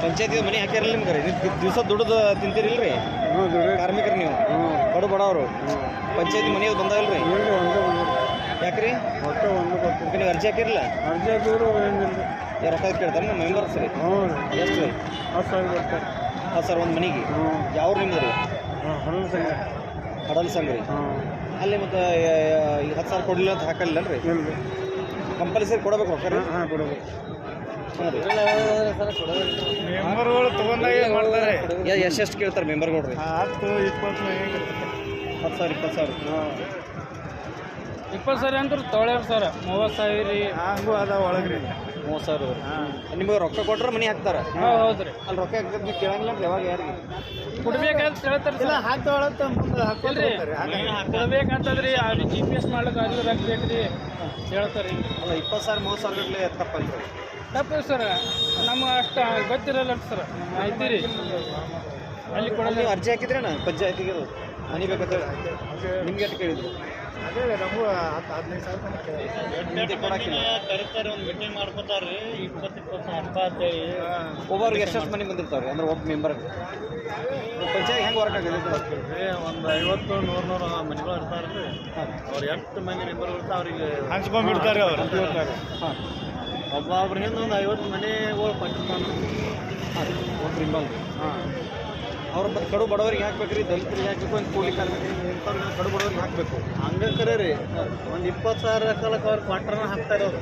ಪಂಚಾಯತಿ ಮನೆ ಹಾಕ್ಯಾರಲ್ಲ ನಿಮ್ಗೆ ದಿವಸ ದುಡ್ದು ತಿಂತೀರಿಲ್ರಿ ಕಾರ್ಮಿಕರು ನೀವು ಬಡ ಬಡವರು ಪಂಚಾಯತಿ ಮನೆಯದು ಬಂದಾವಲ್ರಿ ಯಾಕ್ರಿ ನೀವು ಅರ್ಜಿ ಹಾಕಿರಲ್ಲ ಅರ್ಜಿ ಹಾಕಿದ್ರು ರೊಕ್ಕ ಕೇಳ್ತಾರೆ ನಮ್ಮ ಮೆಂಬರ್ಸ್ ರೀ ಎಷ್ಟು ರೀ 10,000 ಬರ್ತಾರೆ. ಸರ್ ಒಂದು ಮನೆಗೆ ಯಾವ ನಿಮ್ದು ರೀ ಹಡಲ್ ಸಂಘ ಹಡಲ್ ಸಂಘ ರೀ ಅಲ್ಲಿ ಮತ್ತು ಈಗ 10,000 ಕೊಡಲಿಲ್ಲ ಅಂತ ಹಾಕಲಿಲ್ಲ ರೀ ಕಂಪಲ್ಸರಿ ಕೊಡಬೇಕು ರೊಕ್ಕ ರೀ ಕೊಡಬೇಕು. ಹಾಂ ರೀ ಮೆಂಬರ್ಗಳು ತಗೊಂಡಾಗೆ ಮಾಡ್ತಾರೆ. ಎಷ್ಟು ಕೇಳ್ತಾರೆ ಮೆಂಬರ್ಗಳು ರೀ 10, 20 10,000 20,000 20,000 ಅಂದ್ರೆ ತೊಳ್ಯಾರ ಸರ್ 30,000 ರೀ ಹಂಗೂ ಅದ ಒಳಗ್ರಿ 30,000 ನಿಮಗೆ ರೊಕ್ಕ ಕೊಟ್ರೆ ಮನೆ ಹಾಕ್ತಾರೆ ಹೌದ್ರಿ ಅಲ್ಲಿ ರೊಕ್ಕ ಹಾಕಿದ್ರೆ ನೀವು ಕೇಳಂಗಿಲ್ಲ ಅಂತ ಯಾವಾಗ ಯಾರಿಗೆ ಕೊಡ್ಬೇಕಂತ ಹೇಳ್ತಾರೆ ಇಲ್ಲ ಹಾಕ್ತೊಳತ್ತ ಮುಂದೆ ಇಲ್ರಿ ಕೊಡ್ಬೇಕಂತದ್ರಿ GPS ಮಾಡ್ಲಿಕ್ಕೆ ಅದು ಹಾಕ್ಬೇಕ್ರಿ ಹೇಳ್ತಾರೆ ಅಲ್ಲ 20,000 30,000 ಗಟ್ಟಲೆ ತಪ್ಪಲ್ಲ ರೀ ತಪ್ಪು ಸರ್ ನಮ್ಗೆ ಅಷ್ಟು ಗೊತ್ತಿರಲ್ಲ ಸರ್ ಐತಿರಿ ಅಲ್ಲಿ ಕೊಡಲ್ಲ ನೀವು ಅರ್ಜಿ ಹಾಕಿದ್ರೇನ ಪಂಚಾಯತಿಗೆ ಅದು ಮನೆ ಬೇಕಂತ ನಿಮ್ಗೆ ಎಷ್ಟು ಕೇಳಿದ್ರು ಅದೇ ನಮಗೂ 10-15,000 ಕೊಡಾಕಿಲ್ಲ ಕರಿತಾರೆ ಒಂದು ಮೀಟಿಂಗ್ ಮಾಡ್ಕೊತಾರೆ 20-20 ಒಬ್ಬರಿಗೆ ಎಷ್ಟೆಷ್ಟು ಮನೆ ಬಂದಿರ್ತಾವ್ರಿ ಅಂದ್ರೆ ಒಬ್ಬ ಮೆಂಬರ್ಗೆ ಪಂಚಾಯತ್ ಹೆಂಗೆ ವರ್ಕ್ ಆಗಿದೆ ಒಂದು 50-100 ಮನೆಗಳು ಇರ್ತಾರೆ ರೀ ಅವ್ರು ಎಷ್ಟು ಮಂದಿ ಮೆಂಬರ್ಗಳು ಇರ್ತಾರೆ ಅವ್ರಿಗೆ ಹಂಚ್ಕೊಂಡ್ಬಿಡ್ತಾರೆ ಅವ್ರು. ಹಾಂ ಒಬ್ಬೊಬ್ರಿಂದ ಒಂದು 50 ಮನೆಗಳು ಕೊಟ್ಟಿರ್ತಾನೆ ಒಬ್ರಿಂದ ಹಾಂ ಅವ್ರು ಮತ್ತು ಕಡು ಬಡವರಿಗೆ ಹಾಕ್ಬೇಕ್ರಿ ದಲಿತರಿಗೆ ಹಾಕ್ಬೇಕು ಅಂತ ಕೂಲಿ ಕಾರ್ಮಿಕರಿಗೆ ಇಂಥವ್ರಿಗೆ ಕಡು ಬಡವರಿಗೆ ಹಾಕಬೇಕು ಹಂಗೆ ಕರೆ ರೀ ಒಂದು 20,000 ಕಾಲಕ್ಕೆ ಅವ್ರು ಕ್ವಾರ್ಟರ್ನ ಹಾಕ್ತಾರೆ ಅವ್ರು